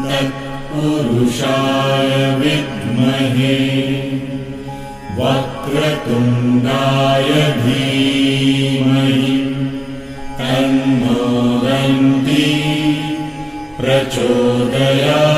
तत्पुरुषाय विद्महे वक्रतुण्डाय धीमहि तन्नो दन्ती प्रचोदयात्।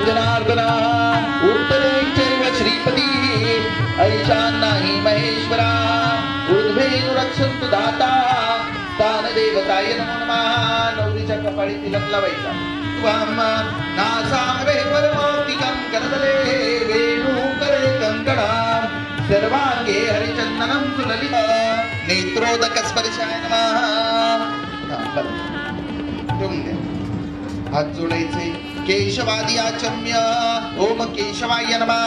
जनार्दना उत्तरे चैव श्रीपति ऐशान्नाहि महेश्वरा ऊर्ध्वेनु रक्षन्तु दाता स्थान देवताय नमो नमः। नवरीच्या कपाळी तिलक लावायचा। त्वं नासावे परमौक्तिकं करतले वेणुकरे कंकणं सर्वांगे हरिचन्दनं सुललित नेत्रोदकस्पर्शाय नमः। हात जोडायचे। केशवादी आचम्य ओम केशवाय नमः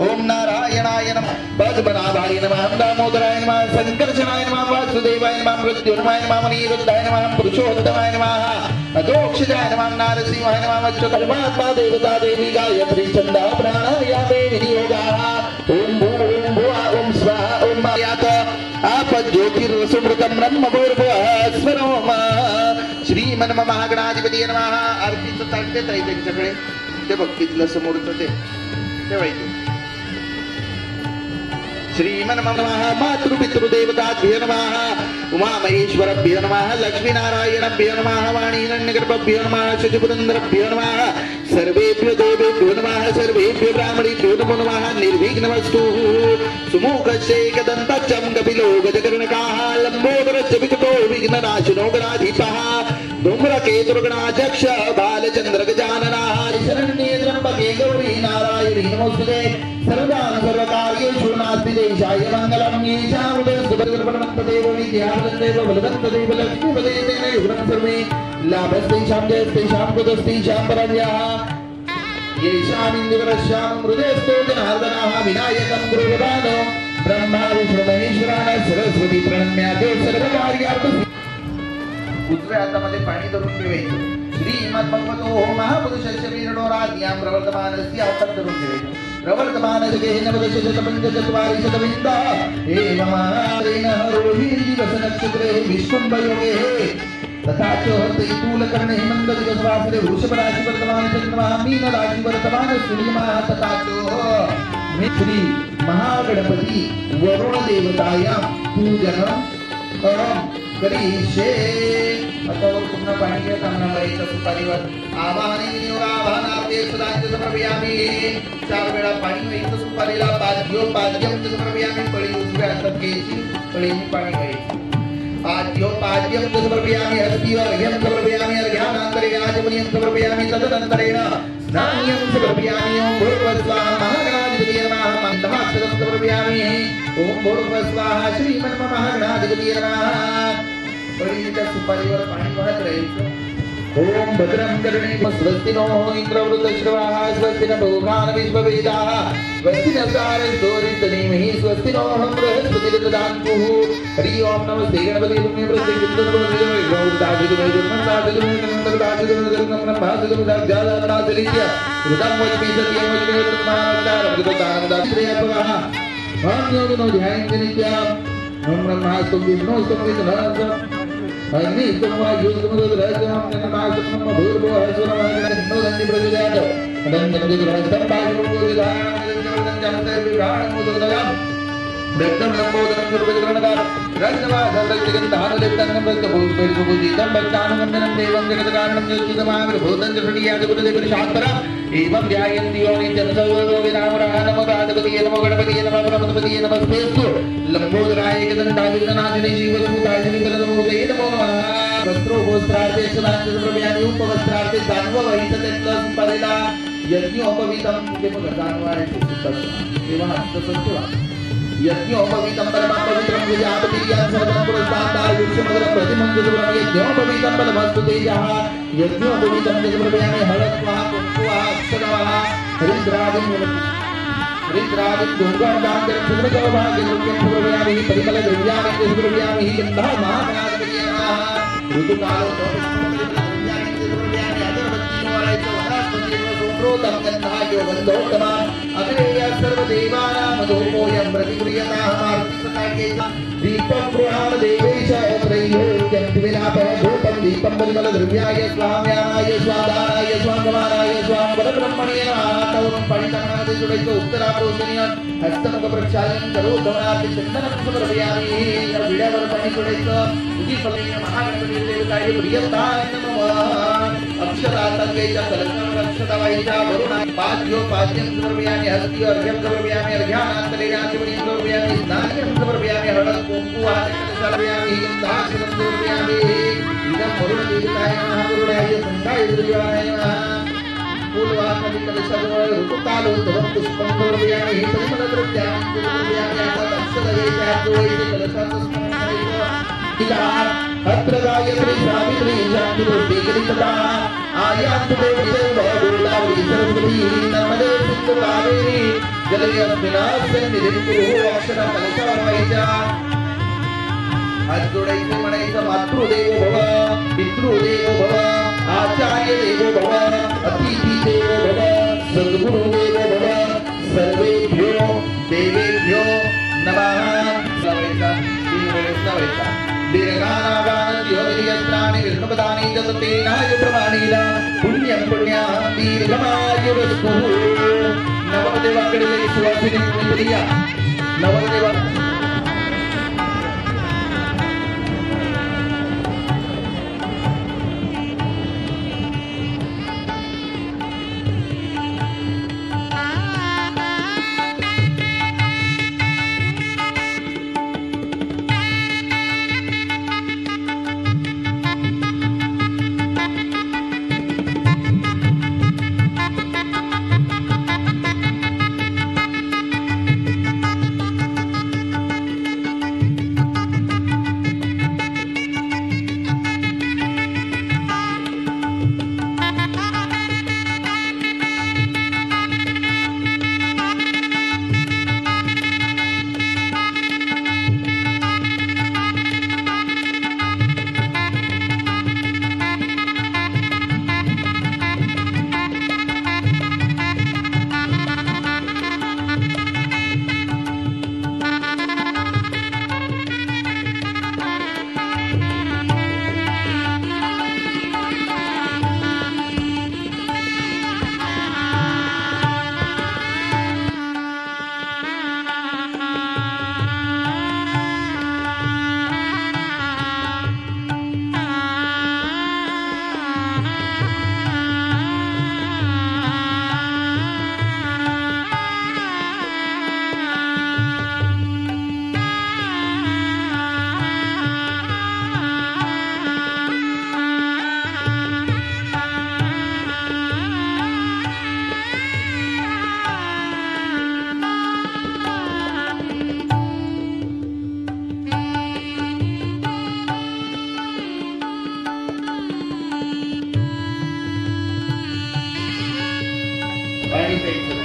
ओम नारायणाय नमः पद्मनाभाय नमः दामोदराय नमः संकर्षणाय नमः वासुदेवाय नमः मृत्युर्माय नमः अनिरुद्धाय नमः पुरुषोत्तमाय नमः अधोक्षजाय नमः नारसिंहाय नमः अच्युतकर्मात्मा देवता देवी गायत्री छंदा प्राणाया देवी योगाः ओम भुवा ओम स्वाहा ओम यात आप ज्योतिर्वसुमृतं ब्रह्मभूर्भुवः स्वरोम श्रीमन्महागणाधिपती नमः। आरतीचं ताट देत आहे त्यांच्याकडे। शुद्ध भक्तीतलं समोरचं ते ठेवायचं. श्रीमन नमः मातृपितृदेवताभ्यो नमः उमामहेश्वरभ्यो नमः लक्ष्मीनारायणभ्यो नमः वाणीरण्यगर्भभ्यो नमः शशिपुरन्दरभ्यो नमः सर्वेभ्यो देवेभ्यो नमः सर्वेभ्यो ब्राह्मणेभ्यो नमो नमः निर्विघ्नमस्तु. सुमुखस्येकदन्तच्चं कपिलो गजकर्णकाः लम्बोदरस्य विकटो विघ्ननाशिनो गणाधिपः धूम्रकेतुर्गणाध्यक्ष बालचन्द्रगजाननः शरण्ये त्र्यम्बके गौरी नारायणी नमोस्तुते. सर्वदा सर्वकार्येषु नास्ति देशाय मङ्गलं येषामुदयस्तुभद्रपणमन्तदेव विद्यावदन्देव बलवन्तदेव लक्ष्मीपदेतेन युगं सर्वे लाभस्तेषां जयस्तेषां कुतस्तेषां परव्याः येषामिन्दुवरस्यां हृदयस्थो जनार्दनाः विनायकं गुरुप्रदानो ब्रह्मा विष्णु महेश्वराः सरस्वती प्रणम्याद्यो सर्वकार्यार्थ. उजव्या हातामध्ये पाणी धरून ठेवायचं. श्रीमद्भगवतो महापुरुषस्य वीरणोराज्ञां प्रवर्तमानस्य हातात धरून ठेवायचं. प्रवर्तमानस्य नवदशशतपञ्चचत्वारिशतविंदा एवमात्रेण रोहिणी विष्णुम्भयोगे तथा च तैतूलकर्णे हेमन्तदिवसवासरे वृषभराशि वर्तमान चन्द्रमः मीनराशि वर्तमान सूर्यमः तथा च श्री महागणपती वरुण देवतायां पूजनं करिष्ये. आता पुन्हा पाणी घ्या. तांबडाबाईच्या सुपारीवर आवाहने विनियोगावाहनार्थे सदांच समर्पयामि. 4 वेळा पाणी व्हायचं सुपारीला. पाद्योपाद्यं च समर्पयामि. पळी उजव्या हातात घ्यायची. पळीने पाणी व्हायचं. पाद्योपाद्यं च समर्पयामि. हस्तीवर्घ्यं समर्पयामि. अर्घ्यानन्तरे आचमनीयं समर्पयामि. तदनन्तरेण स्नानीयं समर्पयामि. ओम भूर्भुवस्वाहा महागणाधिपतये नमः. मन्त्रमाक्षरं समर्पयामि. ओम भूर्भुवस्वाहा श्रीमन्म महागणाधिपतये नमः. पळीच्या सुपारीवर पाणी वाहत राहायचं. ओम भद्रं कर्णेम स्वस्ति नो इंद्रवृतश्रवाः स्वस्ति न भूखान विश्ववेदाः स्वस्ति न सारस्वरितनीमहि स्वस्ति नो बृहस्पतिर्ददातु. हरि ओम नमस्ते गणपति तुमे प्रति विद्युद्वैद्यमे गौरदाजुमे जन्मदाजुमे नन्ददाजुमे नमः जालनादलित्य रुदं वज्मी सत्यं वज्मी तन्माचारं गतानदाश्रयपवः मान्योनो ध्यायन्नित्यं ओम ब्रह्मास्तु विष्णुस्तु विष्णुस्तु अग्नि स्तुवा युस्तुमदराजं नमः भूर्भुवः स्वरः नन्दि प्रजोदयात् नन्दनदिग्रहस्थं पाशुर्भुजानं विराणमुदरदयं दत्तं लम्बोदरं सर्वजगन्नाथ रत्नवासरजगन्धानदेवतं नमस्तभूषपुजीतं भक्तानुवन्दनं देवं जगत्कारणं ज्योतिषमाविर्भूतं च षडीयादिपुरदेवशात्परम् एवं ध्यायन्ति यो नित्यं सर्वरोगिणामराः नमो राधपतिये नमो गणपतिये नमो ब्रह्मपतिये नमस्तेस्तु लम्बोदराय एकदन्ताविघ्ननाशिने शिवसूताय श्रीकरनमोदये नमो नमः. वस्त्रोपवस्त्रार्थे सदानन्दप्रभयामि. उपवस्त्रार्थे दानववहिततेतलं सुपारीला यज्ञोपवीतं ते बघा दानवायचे सुपारी तेव्हा हस्तसंचवा यज्ञोपवीतं परमं पवित्रं विजापतिर्यां सर्वं पुरस्तादाय युष्मधुरं प्रतिमंगलं यज्ञोपवीतं बलमस्तु तेजः यज्ञोपवीतं समर्पयामि. हळद्वाः कुङ्कुमः अक्षरवाः हरिद्रादिं दुर्गादान्तं सुमृतभाग्यं समर्पयामि. परिमलद्रव्याणि समर्पयामि. गन्धमानादिपतये नमः. ऋतुकालो द्रव्याणि समर्पयामि. अगरबत्तीनो वाळायचं वनस्पतीनो सोमरोतं गन्धायो गन्धोत्तमा अग्रेय सर्वदेवानां धूपोऽयं प्रतिगृह्यताः मारुतिसखाकेश दीपं गृहाण देवेश त्रैलोक्यं द्विलापः धूपं दीपं परिमलद्रव्याय स्वाम्याय स्वादानाय स्वाङ्गमानाय स्वाङ्गबलब्रह्मणे नमः. तौरं पाणितमनादे सुडैको उत्तराप्रोशनीयं हस्तमुख प्रक्षालनं करोतमनादे चन्दनं समर्पयामि. विड्यावर पाणी सोडायचं. उदीफलेन महागणपती देवताय प्रियताय नमः. अक्षरातंगेच्या कलशावर अक्षता वाहिता वरुणाय पाद्योपाद्यं समर्पयामि. हस्ती अर्घ्यं समर्पयामि. अर्घ्यानन्तरे आचमनीयं समर्पयामि. स्नानं समर्पयामि. हळद कुङ्कुमादि समर्पयामि. गन्धाक्षरं समर्पयामि. इदं वरुणदेवताय नमः. वरुणाय सन्धाय देवाय नमः. फूलवासनदि कलशजवळ ऋतुकालो धवं पुष्पं समर्पयामि. परिमलद्रव्याणि समर्पयामि. आता अक्षरवेद्या जोडीचे कलशाचं स्मरण करायचं. अत्र गायत्री सावित्री शांतिरूपी गणितदा आयान्तु देवते गोदावरी सरस्वती नर्मदे सिंधु कावेरी जलयस्मिनासन्निधिं कुरु. अक्षर कलशावर व्हायच्या. हात जोडायचे. म्हणायचं मातृदेवो भव पितृदेवो भव आचार्य देवो भव अतिथी देवो भव सद्गुरु देवो भव सर्वेभ्यो देवेभ्यो नमः. लावायचा. 3 वेळेस लावायचा. दीर्घानागानद्योनियत्राणि विष्णुपदानि च तेनाय प्रमाणेन पुण्यं पुण्यां दीर्घमायुः सुखायुरस्तु नवदेवाकडे सुवासिनी प्रिया नवदेवा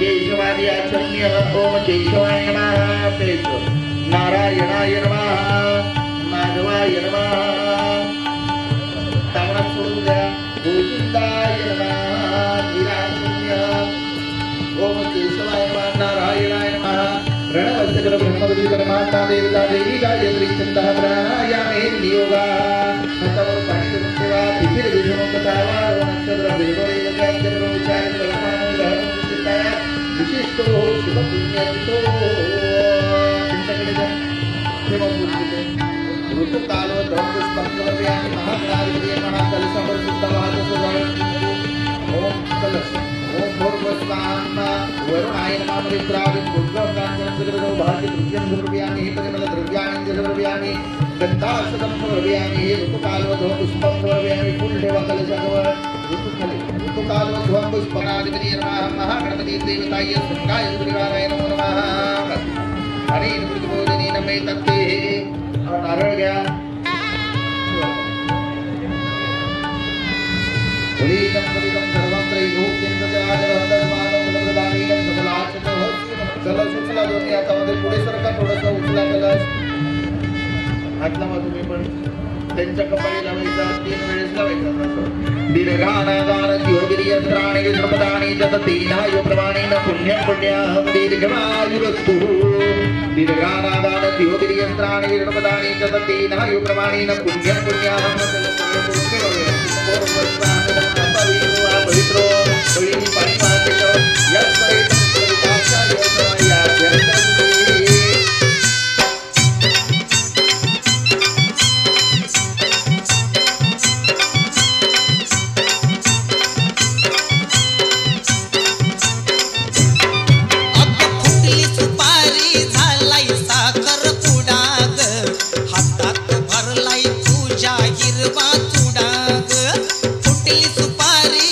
केशवादी आचम्य ओम केशवाय नमः तेज नारायणाय नमः माधवाय नमः तामणा सोडून द्या गोविंदाय नमः विराजम्य ओम केशवाय नमः नारायणाय नमः रणवस्त्र ब्रह्मदेवी परमात्मा देवता देवी गायत्री छंदः प्राणायामे नियोगा तवर पाणी देवा फिर विष्णु कथावा नक्षत्र देवदेव गायत्री विचार परमात्मा विशिष्टो शुभ पुण्यतो चिंतकडे जा सेवा पूर्तीते ऋतुकालो द्रव्य स्पंदव्यानि महाकार्य महाकल समर्पितवाद सुधार ओम कलश ओम भूर्वस्वान्ना वरुणाय नमः मित्रादि पुष्पकांचन सुगंधो भाग्य द्रव्यं द्रव्यानि परिमल द्रव्यानि द्रव्यानि गंधाशतम द्रव्यानि ऋतुकालो द्रव्य पुष्पं द्रव्यानि फुल्लेव कलशगव ऋतुकाले ऋतुकालो द्रव्य पुष्पनादिपति नमः महागणपति देवताय सुंगाय परिवाराय नमो नमः हरि प्रतिबोधिनी नमे तत्ते और नारायण गया पुरीतं पुरीतं सर्वं त्रैलोक्यं प्रजाजवन्दस्मानं प्रदानीनं सकलाचनो चला सुचला दोन्ही हातामध्ये पुढे सरका थोडंसं उचला कलश हात लावा तुम्ही पण त्यांच्या कपाळी लावायचा 3 वेळेस लावायचा दीर्घानागान योगिरी यंत्राणि विश्वपदानि जततीनाय प्रमाणेन पुण्यं पुण्याहं दीर्घमायुरस्तु दीर्घानागान योगिरी यंत्राणि विश्वपदानि जततीनाय प्रमाणेन पुण्यं पुण्याहं पवित्रो पाणी हिरवा चुडाग फुटली सुपारी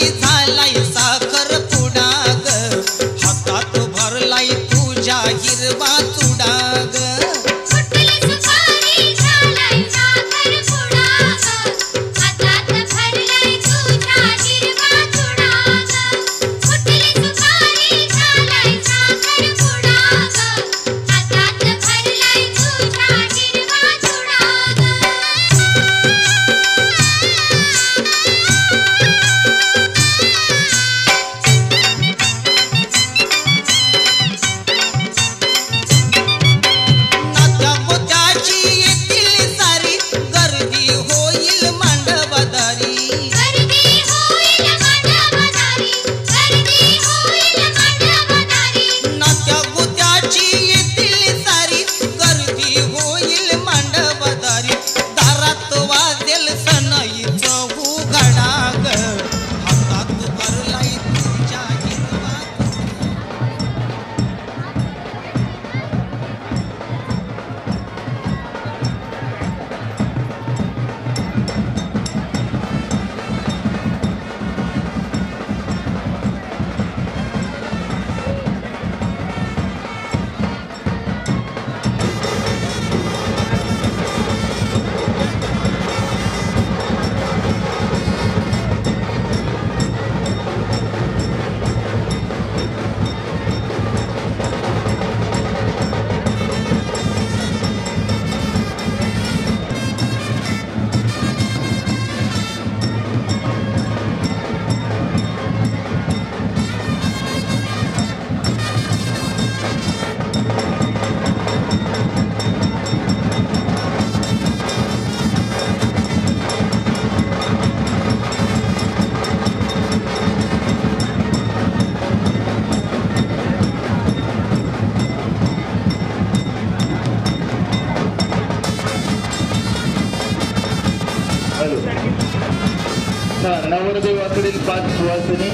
नवरदेवाकडील 5 सुवासिनी,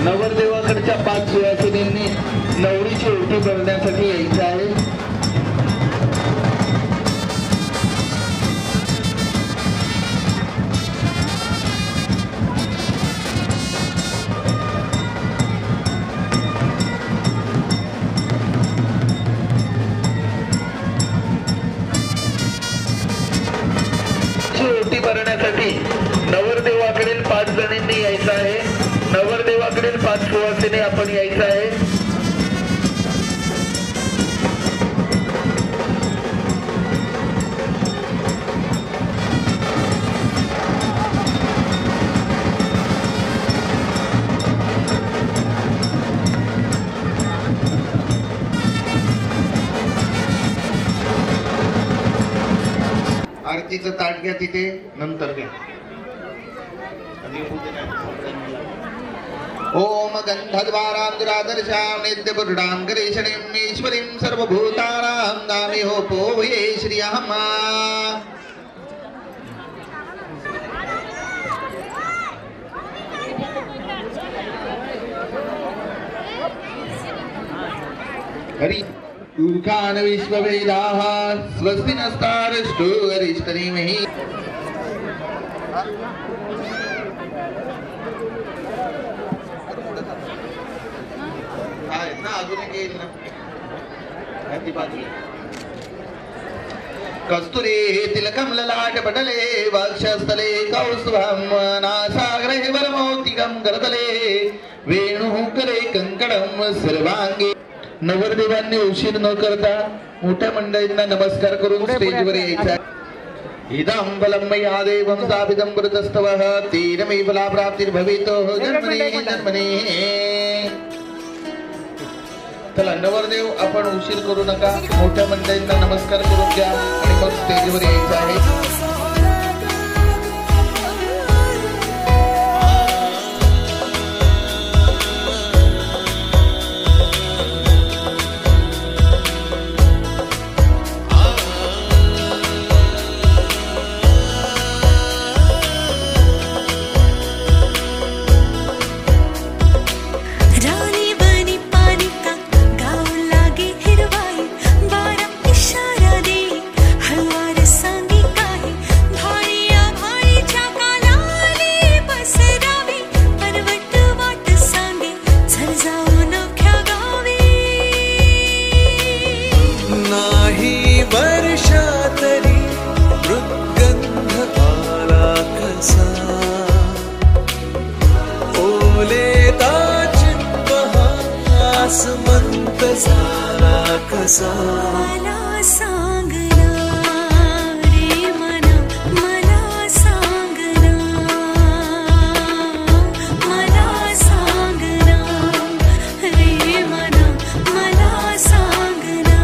नवरदेवाकडच्या 5 सुवासिनींनी नवरीची ओटी भरण्यासाठी यायचं आहे. ओटी भरण्यासाठी नवरदेवाकडील 5 जणींनी यायचं आहे. नवरदेवाकडील 5 सुवासिनी आपण यायचं आहे. आरतीचं ताट घ्या, तिथे नंतर घ्या. ओम गंधद्वारां दुरादर्शां नित्यपुरुषां गणेशनीं ईश्वरीं सर्वभूतानां नामे हो पोये श्री अहम्. हरि ऊर्कान विश्ववेदाः स्वस्ति नस्तारष्टो अरिष्टनेमिः. आहे ना, अजून एक येईल ना. कस्तुरे तिलकं ललाटपटले वक्षस्थले कौस्तुभं नासाग्रे वरमौक्तिकं करतले वेणुः करे कंकणं सर्वांगे. नवरदेवांनी उशीर न करता मोठ्या मंडळींना नमस्कार करून स्टेजवर यायचा. इदं फलं मया देवं स्थापितं पुरतस्तवः तेन मे फलप्राप्तिर्भवेत् जन्मने जन्मने. चला नवरदेव, आपण उशीर करू नका. मोठ्या मंडळींना नमस्कार करून घ्या आणि मग स्टेजवर यायचं आहे. मला सांगना रे मना, मला सांगना, मला सांगना रे मना, मला सांगना.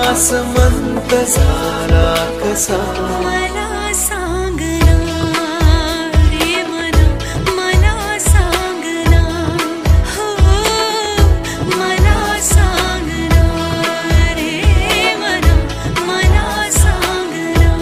आसमंत झाला कसा मला सांगना रे मना, मला सांगना हो, मला सांगना रे मना, मला सांगना.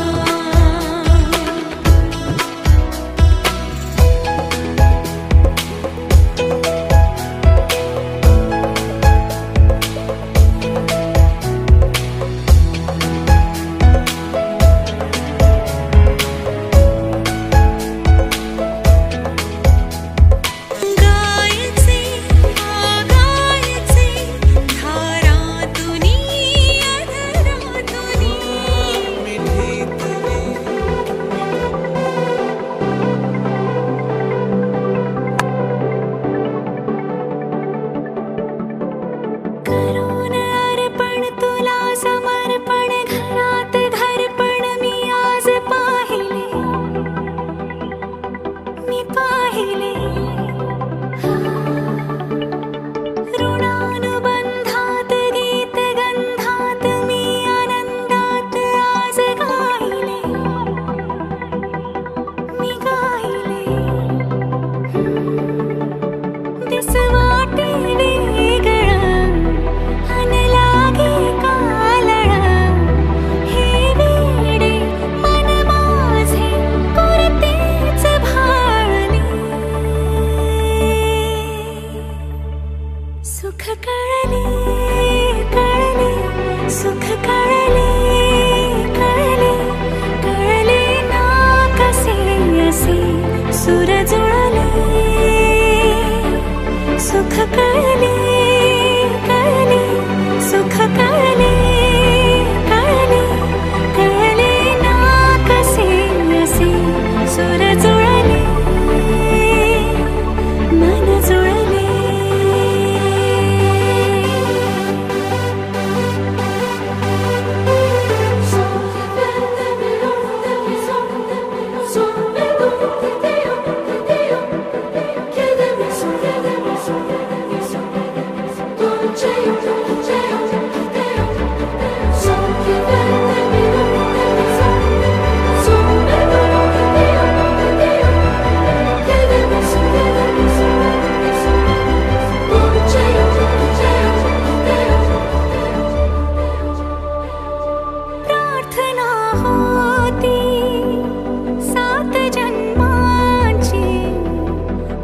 कळले कळले सुख कळले कळले कळले ना कसे असे सुर जुळले सुख कळले कळले सुख कळले कळले कळले ना कसे असे सुर जुळले मन जुळले प्रार्थना होती 7 जन्मांची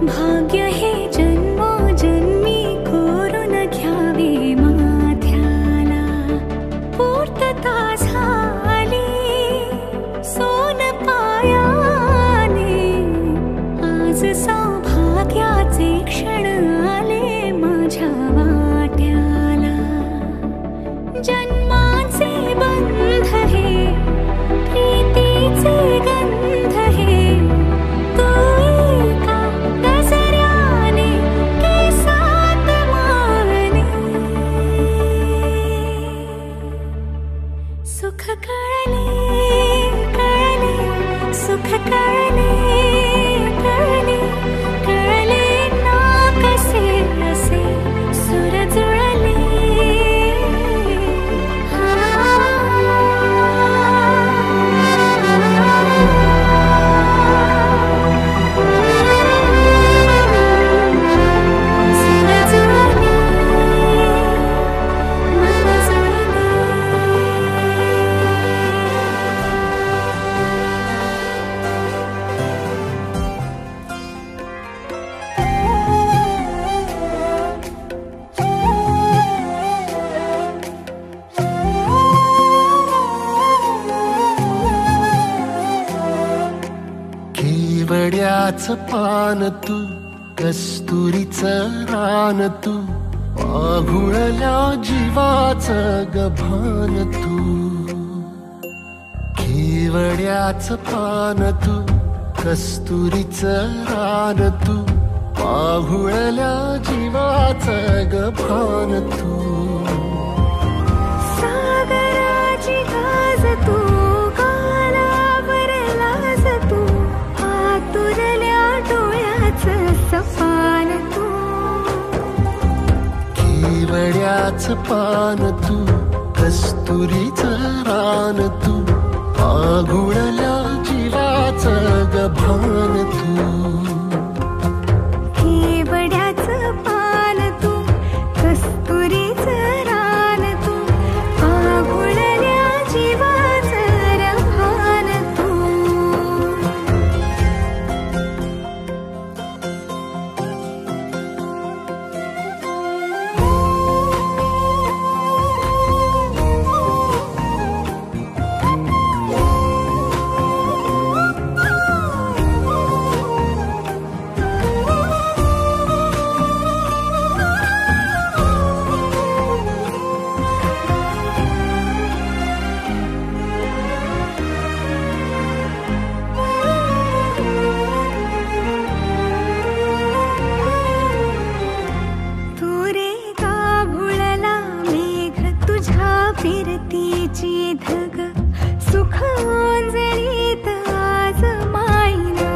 भाग्य हे जन्मोजन्मी कोरून घ्यावे माथ्याला पूर्तता झाली सोन पायाने आज सौभाग्याचे क्षण आले माझ्या वाट्याला जन्माचे बंध हे प्रीतीचे गंध हे तू एका गजऱ्याने केसात मावने सुख कळले कळले सुख कळले कळले कळले ना कसे असे सुर जुळले सुर जुळले मन जुळले केवड्याचं पान तू कस्तुरीचं रान तू आघुळल्या जीवाचं गभान तू केवड्याचं पान तू कस्तुरीचं रान तू आघुळल्या जीवाचं गभान तू सागराची गाज तू गालावर लाज तू आतुरल्या डोळ्याचं सपान तू केवड्याचं पान तू कस्तुरीचं रान तू आघुळल्या जीवाचं गभान तू केवड्याचं पान तू कस्तुरीचं रान तू आघुळल्या जीवाचं रभान तू तू रे गाभुळला मेघ तुझ्या फिरतीची धग सुख ओंजळीत आज मायना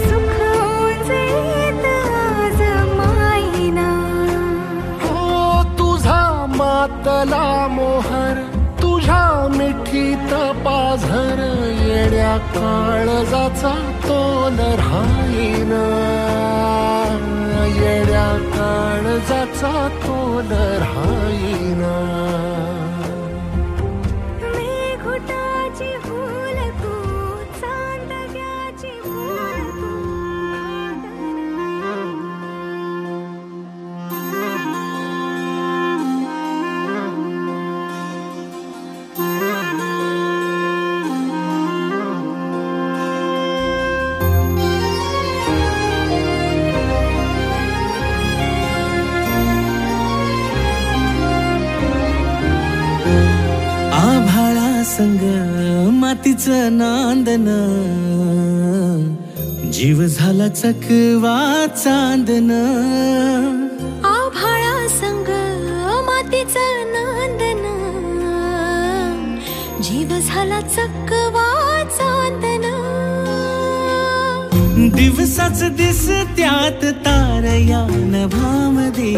सुख ओंजळीत आज मायना हो तुझा मातला मोहर तुझ्या मिठीत पाझर येड्या काळजाचा तोल राहीना येड्या काळजाचा तोल राहीना मेघुटाची फूल तू चांदण्याची फूल तू संग मातीचं नांदन, जीव झाला चकवा चांदन. आभाळा संग मातीचं नांदन, जीव झाला चकवा चांदन. दिवसाच दिस त्यात तारया नभामध्ये,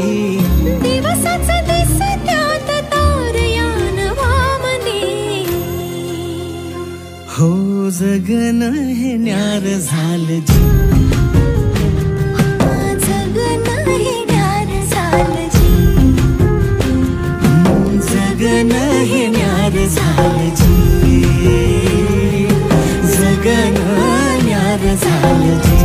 दिवसाच दिस त्यात तारया नभामध्ये. हो जगन हे न्यार झालं जी, जगन हे न्यार झालं जी. जगन हे न्यार झालं जी, जगन न्यार झालं जी.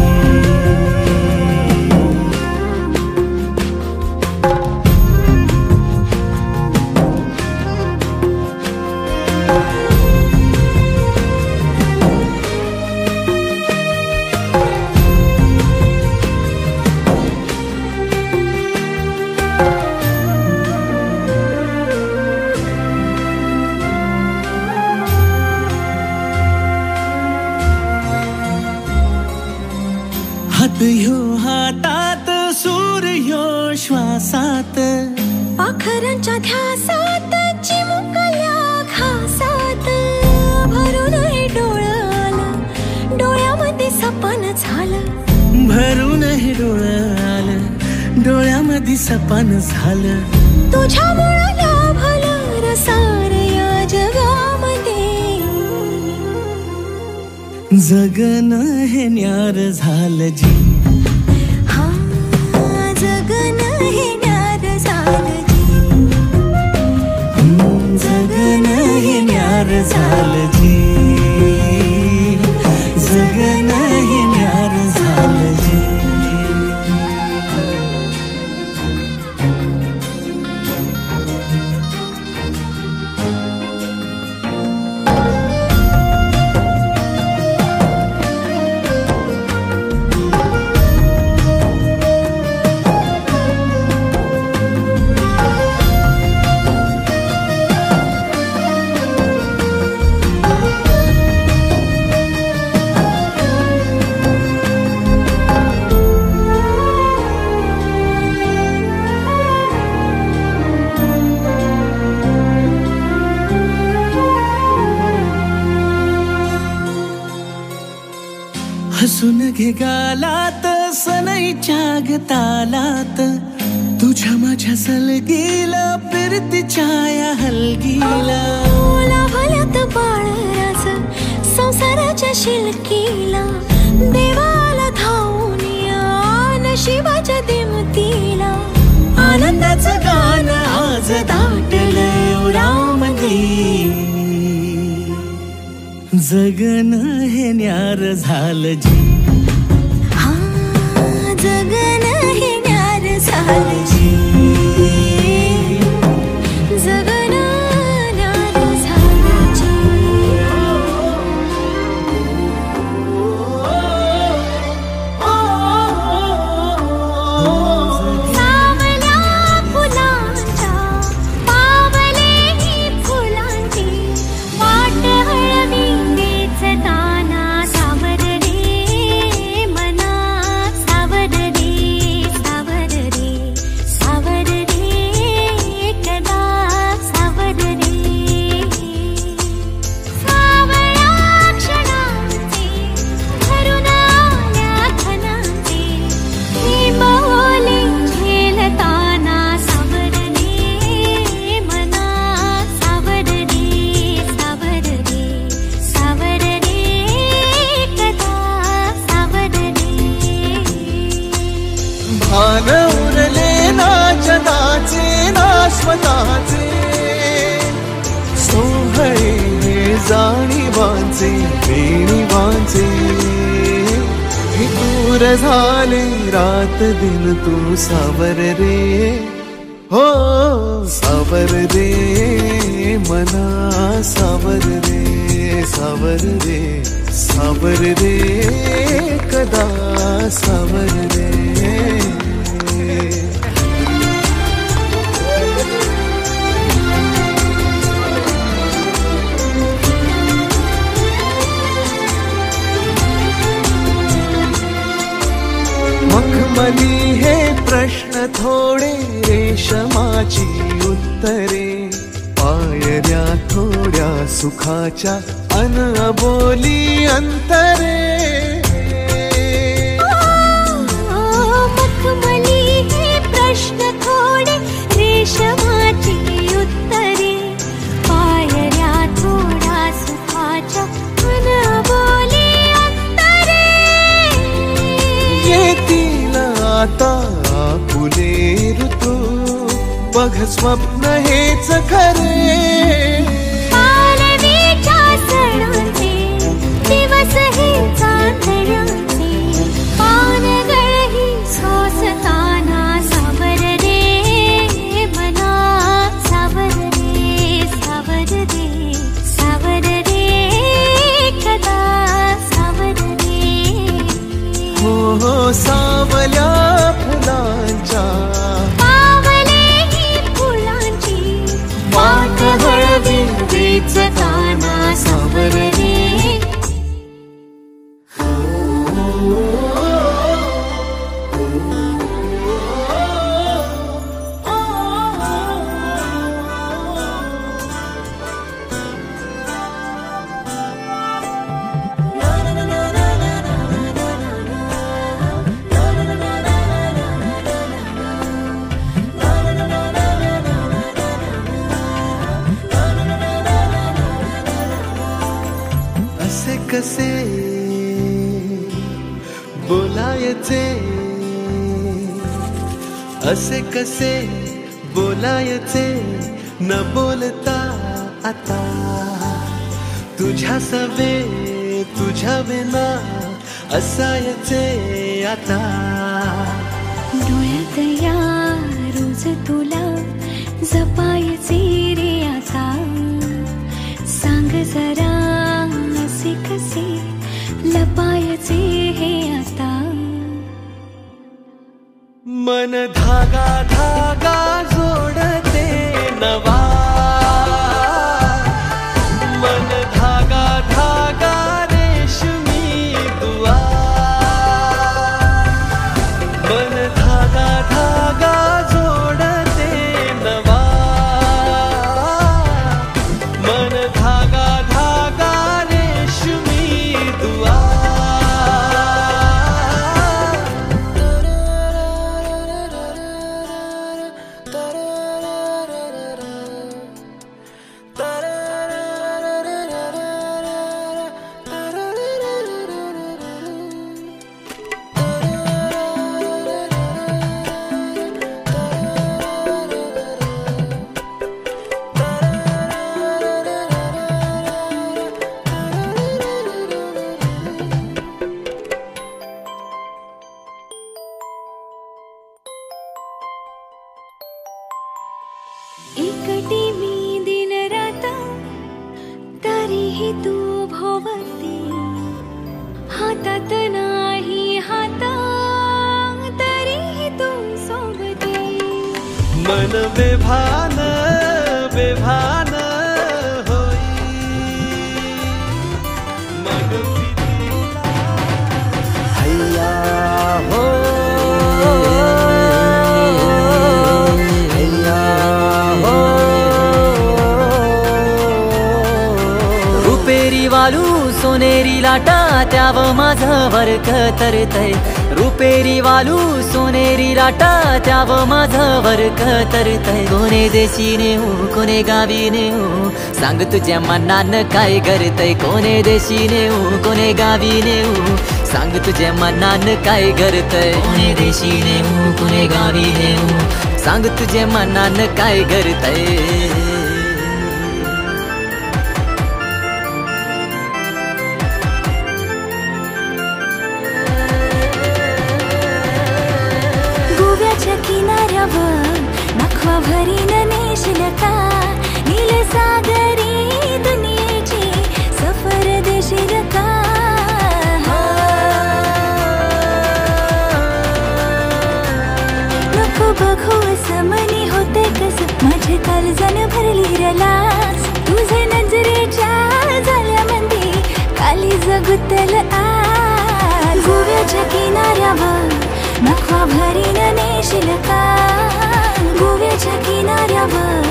हात ह्यो हातात, सूर ह्यो श्वासात, पाखरांच्या ध्यासात, चिमुकल्या घासात. भरून हे डोळं आलं, डोळ्यामध्ये सपन झालं. भरून हे डोळं आलं, डोळ्यामध्ये सपन झालं. तुझ्यामुळं लाभलं रसार या जगामध्ये. जगन हे न्यार झालं जी, हा जगन हे न्यार झालं जी. जगन हे न्यार झालं जी, जगन हे न्यार झालं जी. हसून घे गालात, सनईच्या गतालात, तुझ्या माझ्या सलगीला, फिरतीच्या या हलगीला. लाभल्यात बाळराज संसाराच्या शिलकीला. देवाला धावून या नशिबाच्या दिमतीला. आनंदाचं गाणं आज दाटलं उरामध्ये. जगन हे न्यार झालं जी, हा जगन हे न्यार झालं जी. जगन न्यार झालं जी. सावल्या फुलांच्या पावलेही फुलांची वाट हळवी ताना. सावर रे मना, सावर रे, सावर रे, सावर रे कदा, सावर रे. सावळ्या क्षणांचे भरून आल्या खणांचे ही बोले झेलताना. सावर रे मना, सावर रे, सावर रे, सावर रे कदा, सावर रे. भान उरले ना जगाचे नाश्वताचे, सोहळे जाणीवांचे बेणीवांचे. हे दूर झाले रात दिन तू सावर रे, हो सावर रे मना, सावर रे, सावर रे, सावर रे कदा, सावर रे. मखमली हे प्रश्न थोडे रेशमाची उत्तरे पायऱ्या थोड्या सुखाच्या अन अबोली अंतरे मखमली हे प्रश्न थोडे रेशमाची उत्तरे पायऱ्या थोड्या सुखाच्या अन अबोली अंतरे येतील आता फुले ऋतू बघ स्वप्न हेच खरे पालवीच्या सणाचे दिवस हे चांदण्याचे पानगळही सोसताना सावर रे मना सावर रे सावर रे सावर रे कदा सावर रे हो सावल्या फुलांच्या वाट हळवी वेचताना सावर रे कसे बोलायचे असे कसे बोलायचे न बोलता आता तुझ्या सवे तुझ्या विना असायचे आता डोळ्यात या रोज तुला जपायचे रे आता सांग जरा कसे लपायचे हे आता मन धागा धागा जोडते नवा मन धागा धागा रेशमी दुआ मन धागा धागा जोडते नवा मन धागा एकटी मी दिन रात तरीही तू भोवती हातात नाही हात तरीही तू सोबती मन बेभान बेभान होई मग हैया हो वालू सोनेरी लाटा त्याव माझं वरक तरतय रुपेरी वालू सोनेरी लाटा त्याव माझं वरक तरतय कोणे देशीने हो कोणे गावीने हो सांग तुझ्या मनान काय करतय कोणे देशीने हो कोणे गावीने हो सांग तुझ्या मनान काय करतय कोणे देशीने हो कोणे गावीने हो सांग तुझ्या मनान काय करतय किनाऱ्यावर नखवा भरीन नेशील का नील सागरी दुनियेची सफर देशील का नको बघू समनी होते कस माझे काळजान भरली रलास तुझे नजरेच्या झाल्यामध्ये काली जगुतल आज गोव्याच्या किनाऱ्यावर भरीन नेशील का गोव्याच्या किनाऱ्यावर